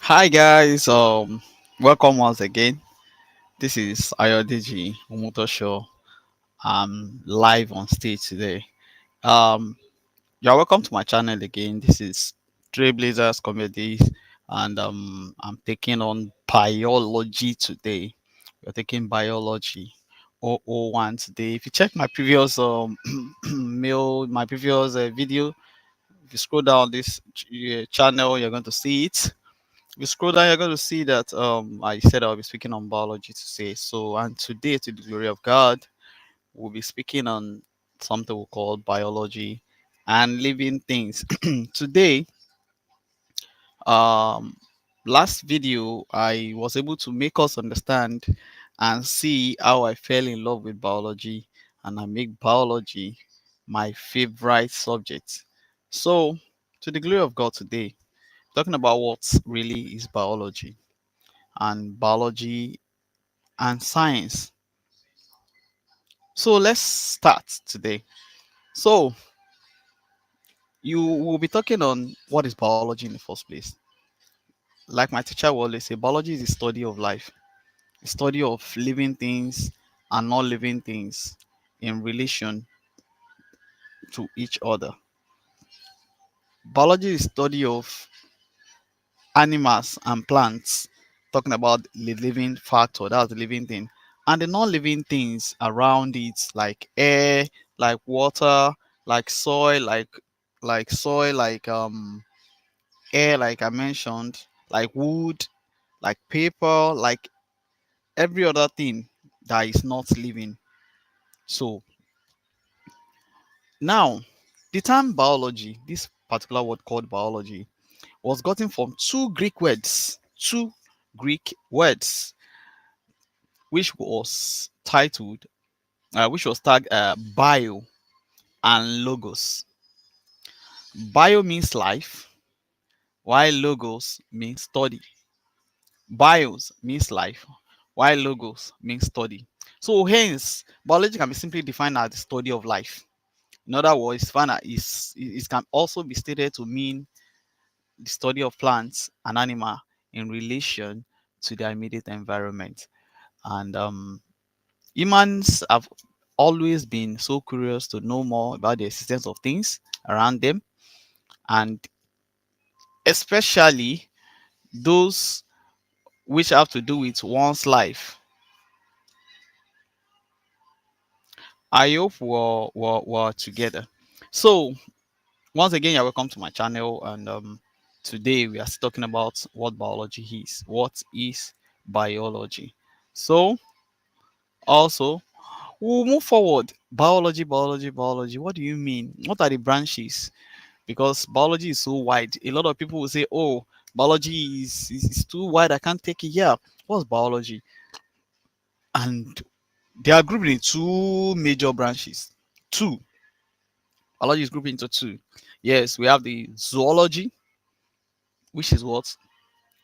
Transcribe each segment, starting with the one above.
Hi guys, welcome once again. This is Ayodeji Omoto Show. I'm live on stage today. Um, you're welcome to my channel again. This is Trailblazers Comedies, and I'm taking on biology today. We're taking biology 001 today. If you check my previous my previous video, if you scroll down this channel, you're going to see it. You scroll down, you're going to see that I said I'll be speaking on biology today. So, and today, to the glory of God, we'll be speaking on something we call biology and living things. Today, um, last video, I was able to make us understand and see how I fell in love with biology, and I make biology my favorite subject. So, to the glory of God, today, talking about what really is biology and biology and science. So let's start today. So you will be talking on what is biology in the first place. Like my teacher will always say, biology is the study of life, the study of living things and not living things in relation to each other. Biology is the study of animals and plants, talking about the living factor, that's the living thing, and the non-living things around it, like air, like water, like soil, like air, like I mentioned, like wood, like paper, like every other thing that is not living. So now, the term biology, this particular word called biology, was gotten from two Greek words which was titled, which was tagged bio and logos. Bio means life, while logos means study. Bios means life, while logos means study. So hence, biology can be simply defined as the study of life. In other words, it can also be stated to mean the study of plants and animal in relation to their immediate environment. And humans have always been so curious to know more about the existence of things around them, and especially those which have to do with one's life. I hope we're together. So, once again, you're welcome to my channel, and today we are talking about what biology is. What is biology? So, also, we'll move forward. Biology, biology, biology. What do you mean? What are the branches? Because biology is so wide. A lot of people will say, "Oh, biology is too wide. I can't take it." Yeah, what's biology? And they are grouped in two major branches. Two. Biology is grouped into two. Yes, we have the zoology, which is what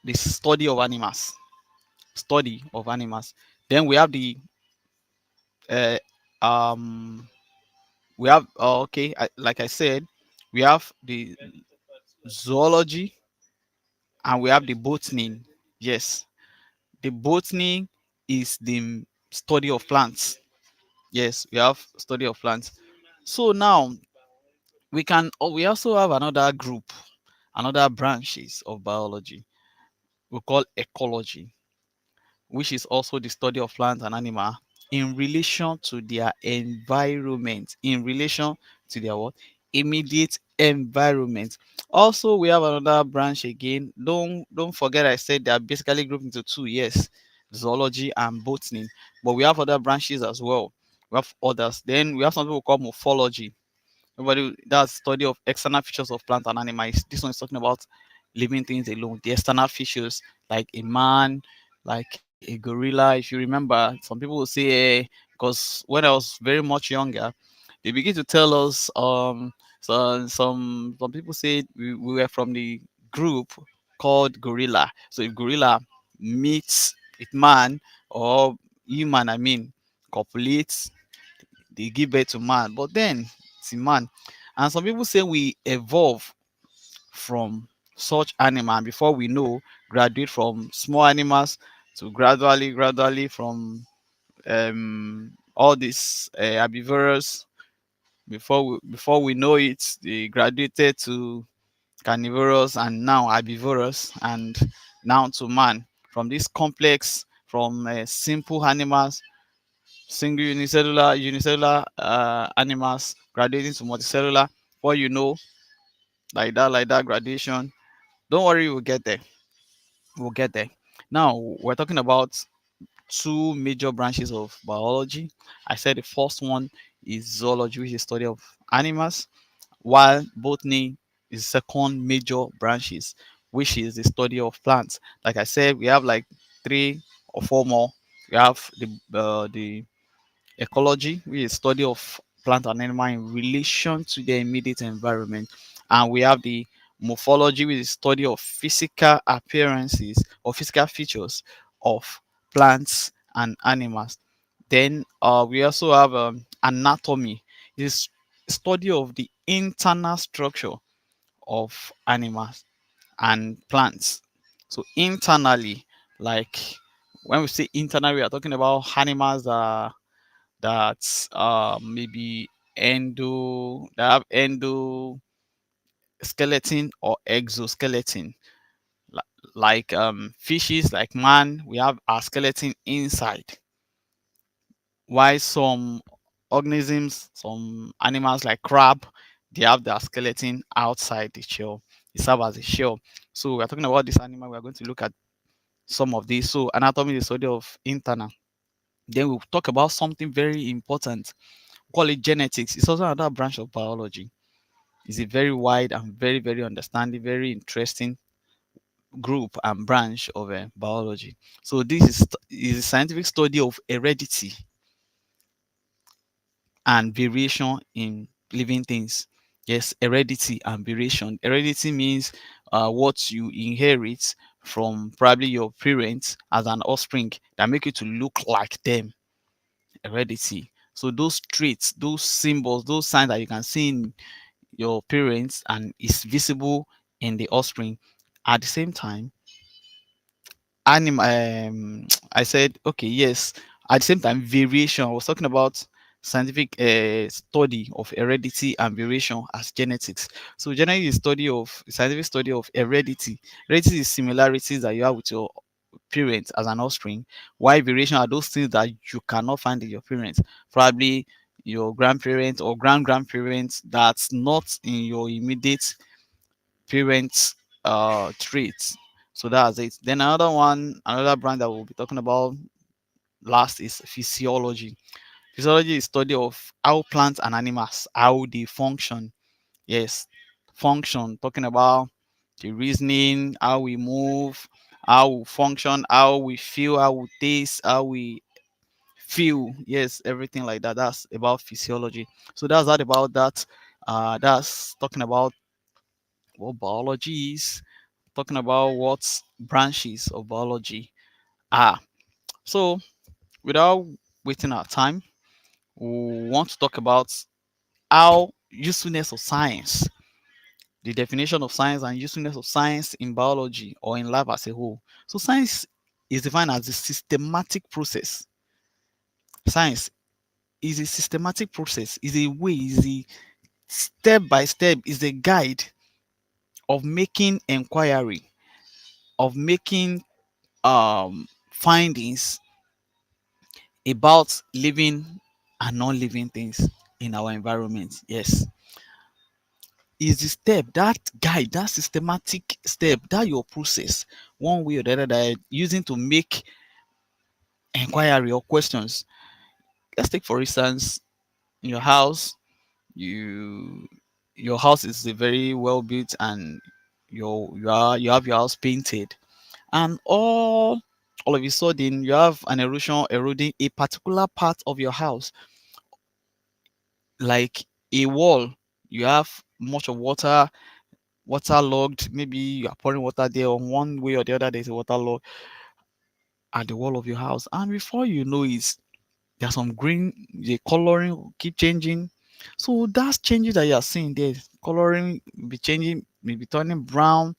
the study of animals. Study of animals. Then we have the uh, um we have okay, like I said, we have the zoology and we have the botany. Yes, the botany is the study of plants. Yes, we have study of plants. So now we also have another group, another branches of biology we call ecology, which is also the study of plants and animal in relation to their environment, in relation to their what? Immediate environment. Also, we have another branch again. Don't forget I said they are basically grouped into two, yes, zoology and botany. But we have other branches as well. We have others. Then we have something we call morphology. Everybody, that's study of external features of plant and animals. This one is talking about living things alone, the external features like a man, like a gorilla. If you remember, some people will say, because when I was very much younger, they begin to tell us, some people say we were from the group called gorilla. So if gorilla meets with man or human, I mean, copulates, they give birth to man, but then it's a man. And some people say we evolve from such animal, and before we know, graduate from small animals to gradually from all these herbivorous. Before we know it, they graduated to carnivorous and now herbivorous and now to man. From this complex, from simple animals, single unicellular animals graduating to multicellular. What you know, like that gradation. Don't worry, we'll get there. We'll get there. Now we're talking about two major branches of biology. I said the first one is zoology, which is study of animals, while botany is second major branches, which is the study of plants. Like I said, we have like three or four more. We have the ecology, which is study of plant and animal in relation to their immediate environment, and we have the morphology, which is study of physical appearances or physical features of plants and animals. Then we also have anatomy, is study of the internal structure of animals and plants. So internally, like when we say internally, we are talking about animals that maybe that have endoskeleton or exoskeleton. Like fishes, like man, we have our skeleton inside. While some organisms, some animals like crab, they have their skeleton outside the shell. It serves as a shell. So we're talking about this animal. We're going to look at some of these. So anatomy is the study of internal. Then we'll talk about something very important. Call it genetics. It's also another branch of biology. It's a very wide and very understanding, very interesting group and branch of biology. So this is a scientific study of heredity and variation in living things. Yes, heredity and variation. Heredity means what you inherit from probably your parents as an offspring that make you to look like them. Heredity. So those traits, those symbols, those signs that you can see in your parents and is visible in the offspring. At the same time, I said, okay, yes. At the same time, variation. I was talking about scientific study of heredity and variation as genetics. So genetics is study of scientific study of heredity. Heredity is similarities that you have with your parents as an offspring. Why variation are those things that you cannot find in your parents, probably your grandparents or grandparents that's not in your immediate parents traits. So that's it. Then another brand that we'll be talking about last is physiology. Physiology is study of how plants and animals how they function. Yes, function, talking about the reasoning, how we move, how we function, how we feel, how we taste, how we feel. Yes, everything like that. That's about physiology. So that's that about that. That's talking about what biology is, talking about what branches of biology are. So without wasting our time, we want to talk about how usefulness of science, the definition of science and usefulness of science in biology or in life as a whole. So science is defined as a systematic process. Science is a systematic process, is a way, is a step by step, is a guide of making inquiry, of making findings about living and non-living things in our environment. Yes, is the step, that guide, that systematic step, that your process, one way or the other, that you're using to make inquiry or questions. Let's take for instance your house. You your house is a very well built and you have your house painted, and all of a sudden you have an erosion eroding a particular part of your house, like a wall. You have much of waterlogged. Maybe you are pouring water there, on one way or the other there's a water log at the wall of your house, and before you know it, there's some green, the coloring will keep changing. So that's changes that you are seeing there. Coloring will be changing, maybe turning brown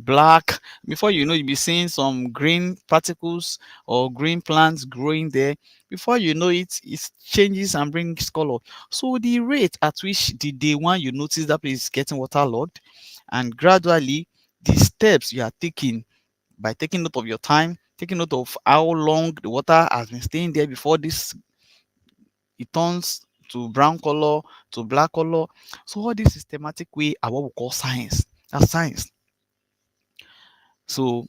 black. Before you know, you'll be seeing some green particles or green plants growing there. Before you know it, it changes and brings color. So the rate at which the day one you notice that place is getting waterlogged, and gradually the steps you are taking by taking note of your time, taking note of how long the water has been staying there before this it turns to brown color to black color. So all this systematic way are what we call science. That's science. So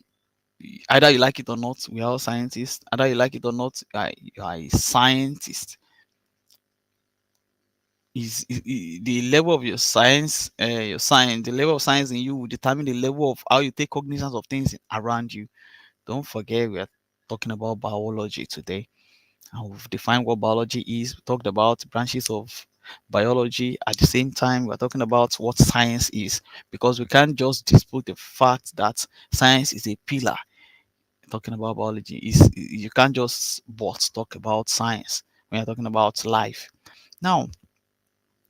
either you like it or not, we are all scientists. Either you like it or not, you are a scientist. The level of your science, the level of science in you will determine the level of how you take cognizance of things around you. Don't forget, we are talking about biology today, and we've defined what biology is. We talked about branches of biology. At the same time, we're talking about what science is, because we can't just dispute the fact that science is a pillar. Talking about biology is, you can't just but talk about science when you're talking about life. Now,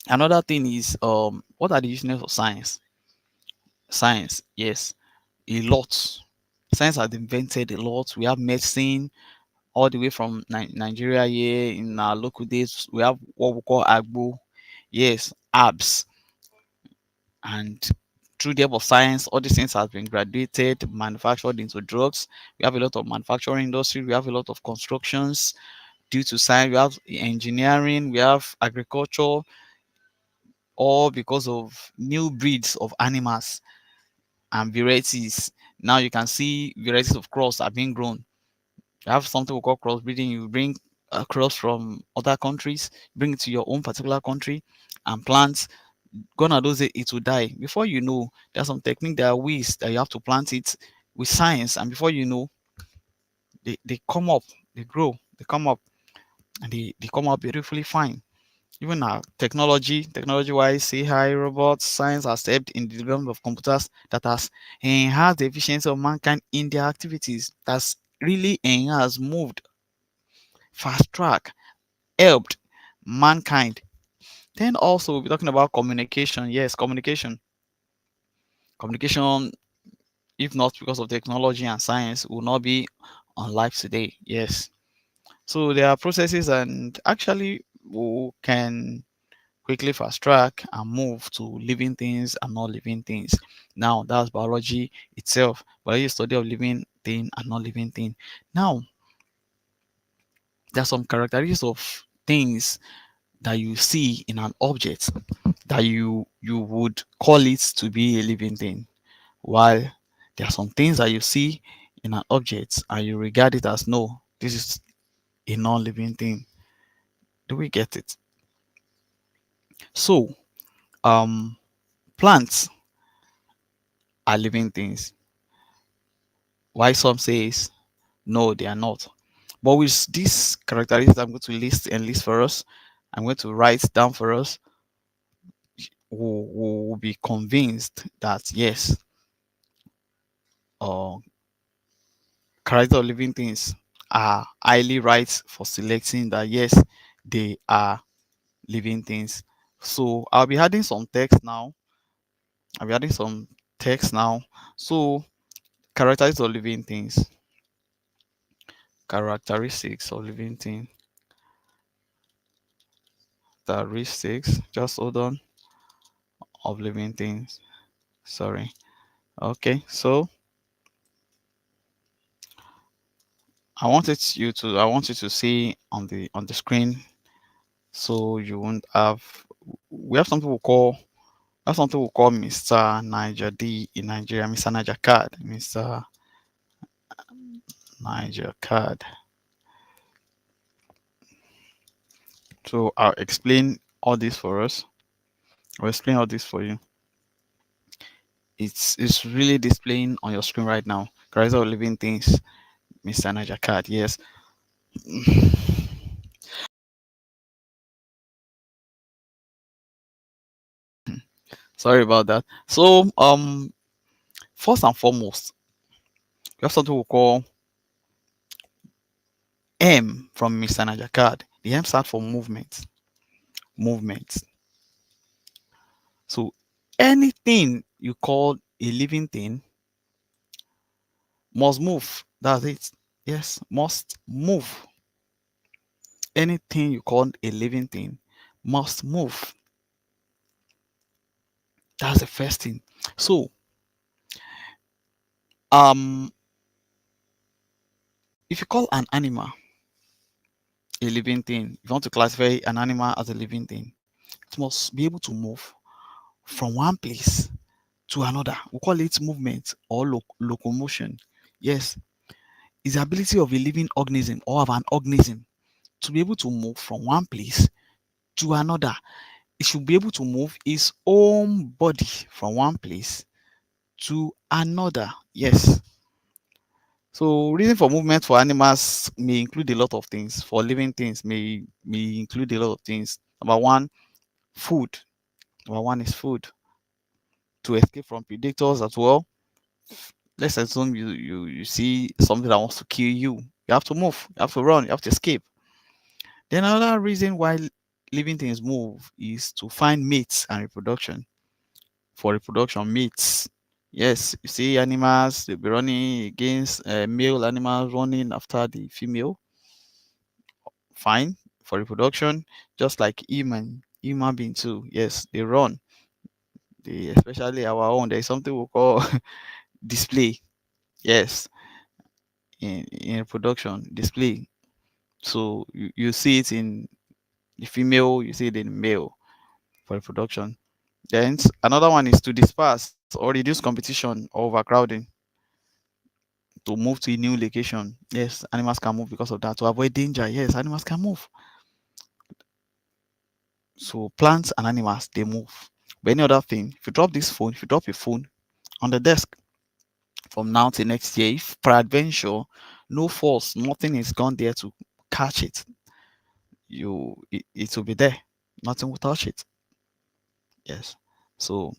another thing is, what are the uses of science? Science, yes, a lot. Science has invented a lot. We have medicine all the way from Nigeria. Here in our local days, we have what we call agbo, yes, herbs. And through the help of science, all these things have been graduated, manufactured into drugs. We have a lot of manufacturing industry, we have a lot of constructions due to science, we have engineering, we have agriculture, all because of new breeds of animals and varieties. Now you can see varieties of crops are being grown. You have something we call crossbreeding. You bring a cross from other countries, bring it to your own particular country, and plant. Gonna those it will die. Before you know, there's some technique, there are ways that you have to plant it with science, and before you know, they come up, they grow, they come up, and they come up beautifully fine. Even now, technology wise, AI, robots, science has helped in the development of computers that has enhanced the efficiency of mankind in their activities. That's really enhanced, moved, fast track, helped mankind. Then also we'll be talking about communication. Yes, communication. Communication, if not because of technology and science, will not be on life today. Yes. So there are processes and actually we can quickly fast track and move to living things and not living things. Now that's biology itself. Biology is study of living thing and not living thing. Now there are some characteristics of things that you see in an object that you would call it to be a living thing, while there are some things that you see in an object and you regard it as, no, this is a non-living thing. Do we get it? So um plants are living things, why some says no, they are not. But with these characteristics I'm going to list for us, I'm going to write down for us, will be convinced that yes, uh, character of living things are highly right for selecting that yes, they are living things. So I'll be adding some text now. I'll be adding some text now. So characteristics of living things. Characteristics of living thing. Characteristics. Just hold on. Of living things. Sorry. Okay. So I want you to see on the screen, so you won't have, we have something we call, that's something we call Mr. Niger D in Nigeria, Mr. Niger card, Mr. Niger card. So I'll explain all this for us. I'll explain all this for you. It's really displaying on your screen right now. Character of living things, Mr. Niger card. Yes. Sorry about that. So first and foremost, we have something we call M from Mr. Niger card. The M stands for movement. Movement. So Anything you call a living thing must move. That's it. Yes, must move. Anything you call a living thing must move. That's the first thing. So, um, if you call an animal a living thing, if you want to classify an animal as a living thing, it must be able to move from one place to another. We call it movement or locomotion. Yes, it's the ability of a living organism or of an organism to be able to move from one place to another. It should be able to move its own body from one place to another. Yes. So reason for movement for animals may include a lot of things. For living things may include a lot of things. Number one, food. Number one is food to escape from predators as well. Let's assume you see something that wants to kill you. You have to move. You have to run. You have to escape. Then another reason why living things move is to find mates and reproduction. For reproduction, mates. Yes, you see animals, they'll be running against male animals running after the female. Fine. For reproduction, just like human being too. Yes, they run. They, especially our own, there's something we call display. Yes, in reproduction, display. So you see it in the female, you see it in the male for reproduction. Then another one is to disperse or reduce competition or overcrowding, to move to a new location. Yes, animals can move because of that. To avoid danger, yes, animals can move. So plants and animals they move. But any other thing, if you drop this phone, if you drop your phone on the desk from now till next year, if peradventure no force, nothing is gone there to catch it, it will be there. Nothing will touch it. Yes. So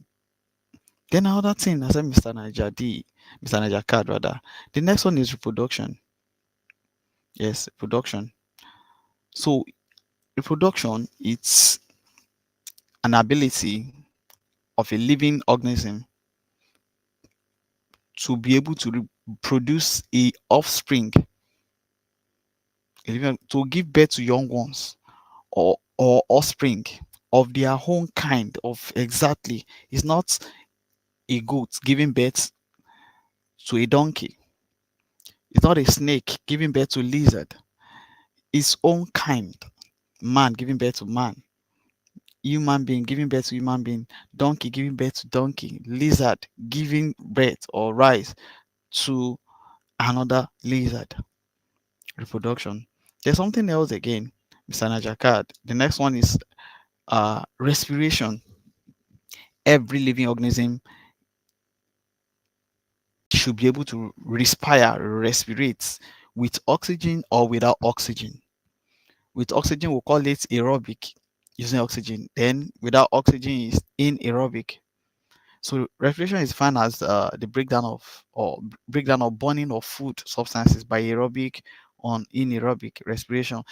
then another thing, I said Mr. Niger card rather. The next one is reproduction. Yes, reproduction. So reproduction, it's an ability of a living organism to be able to produce a offspring, to give birth to young ones or offspring of their own kind of exactly. It's not a goat giving birth to a donkey. It's not a snake giving birth to a lizard. Its own kind. Man giving birth to man. Human being giving birth to human being. Donkey giving birth to donkey. Lizard giving birth or rise to another lizard. Reproduction. There's something else again, Mr. Najakad. The next one is respiration. Every living organism should be able to respirate with oxygen or without oxygen. With oxygen, we'll call it aerobic, using oxygen. Then without oxygen is anaerobic. So respiration is defined as the breakdown or burning of food substances by aerobic on anaerobic respiration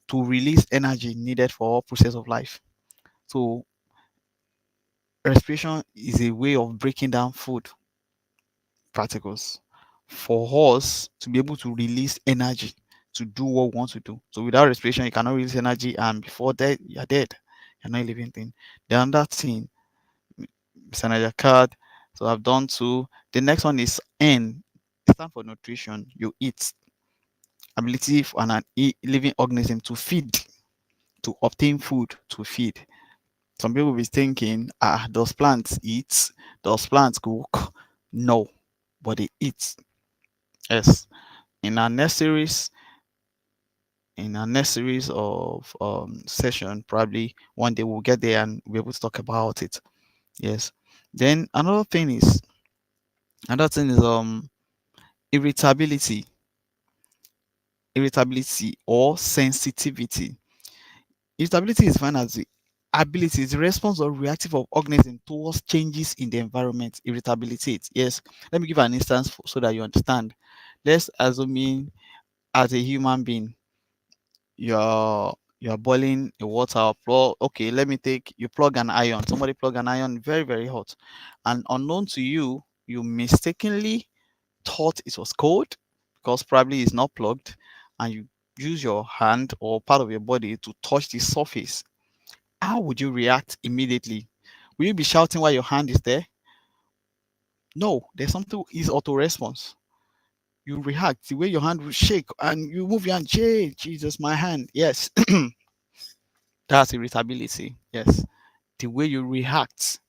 to release energy needed for all process of life. So respiration is a way of breaking down food particles for us to be able to release energy to do what we want to do. So without respiration, you cannot release energy, and before that, you're dead. You're not a living thing. The other thing, Mr. Nadia card. So I've done two. The next one is N. It stands for nutrition. You eat. Ability for an living organism to feed, to obtain food to feed. Some people will be thinking, does plants eat? Does plants cook? No, but they eat. Yes. In our next series, of session, probably one day we'll get there and be able to talk about it. Yes. Then another thing is irritability, or sensitivity. Irritability is defined as the ability, is the response or reactive of organism towards changes in the environment. Irritability. Yes. Let me give an instance so that you understand. Let's assume as a human being, you're You are boiling a water. Plug, okay, let me take you plug an iron. Somebody plug an iron very, very hot. And unknown to you, you mistakenly thought it was cold because probably it's not plugged, and you use your hand or part of your body to touch the surface. How would you react immediately? Will you be shouting while your hand is there? No, there's something is auto response. You react the way your hand will shake and you move your hand. Jesus, my hand. Yes, that's irritability. Yes, the way you react.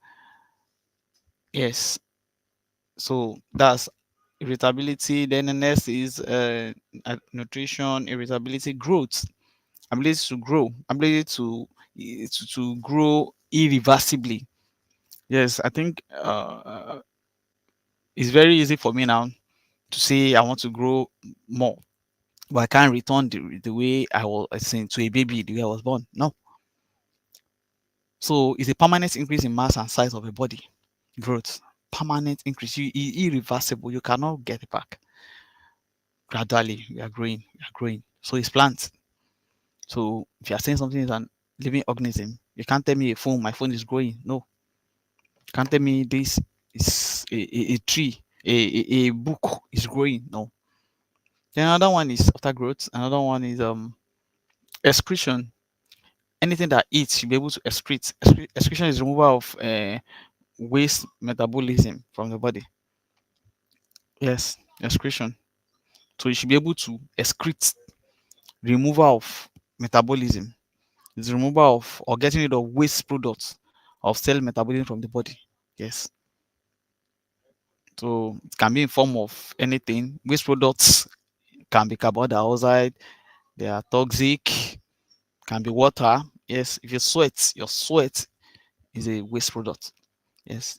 Yes, so that's irritability. Then the next is nutrition, irritability, growth, ability to grow, ability to grow irreversibly. Yes, I think it's very easy for me now to say I want to grow more, but I can't return the way I was saying to a baby the way I was born. No. So it's a permanent increase in mass and size of a body. Growth. Permanent increase. Irreversible. You cannot get it back. Gradually, we are growing. We are growing. So it's plants. So if you are saying something is an living organism, you can't tell me a phone, my phone is growing. No. You can't tell me this is a tree, a book is growing. No. Then another one is after growth. Another one is excretion. Anything that eats should be able to excrete. Excretion is removal of waste metabolism from the body. Yes, excretion. So you should be able to excrete, removal of metabolism. It's removal of or getting rid of waste products of cell metabolism from the body. Yes. So it can be in form of anything. Waste products can be carbon dioxide, they are toxic, can be water. Yes, if you sweat, your sweat is a waste product. Yes.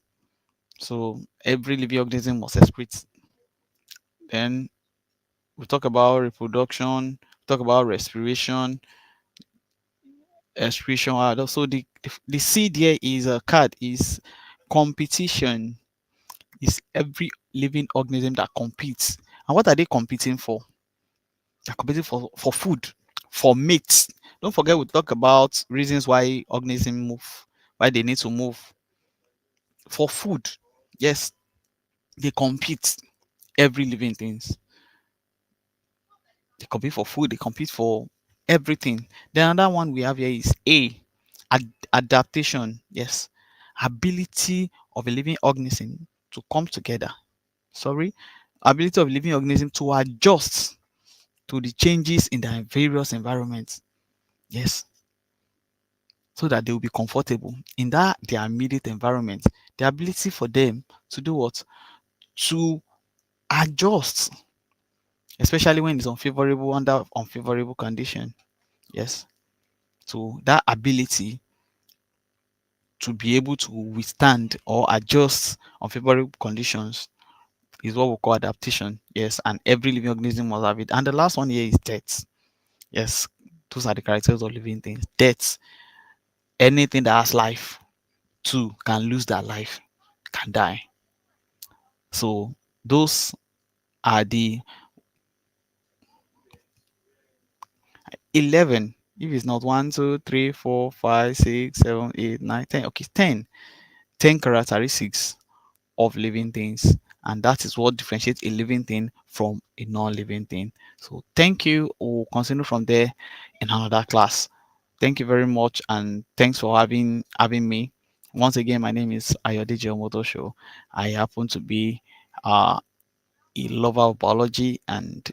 So every living organism must excrete. Then we talk about reproduction, talk about respiration, expression. Also, the C there is a card is competition. Is every living organism that competes. And what are they competing for? They're competing for food, for mates. Don't forget we talk about reasons why organisms move, why they need to move for food. Yes, they compete. Every living things. They compete for food. They compete for everything. Then another one we have here is A, adaptation. Yes, ability of a living organism to come together. Sorry, ability of living organism to adjust to the changes in their various environments. Yes, so that they will be comfortable in that their immediate environment. The ability for them to do what? To adjust, especially when it's unfavorable under unfavorable condition. Yes. So that ability to be able to withstand or adjust unfavorable conditions is what we call adaptation. Yes, and every living organism must have it. And the last one here is death. Yes, those are the characters of living things. Death, anything that has life too can lose their life, can die. So those are the 11. If it's not 1, 2, 3, 4, 5, 6, 7, 8, 9, 10. Okay, 10. 10 characteristics of living things, and that is what differentiates a living thing from a non-living thing. So thank you. We'll continue from there in another class. Thank you very much, and thanks for having me. Once again, my name is Ayodeji Omotosho. I happen to be uh, a lover of biology and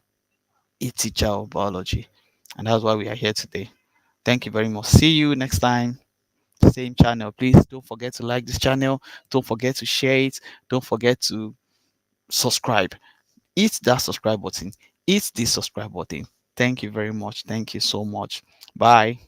a teacher of biology, and that's why we are here today. Thank you very much. See you next time. Same channel. Please don't forget to like this channel. Don't forget to share it. Don't forget to subscribe. Hit that subscribe button. Hit the subscribe button. Thank you very much. Thank you so much. Bye.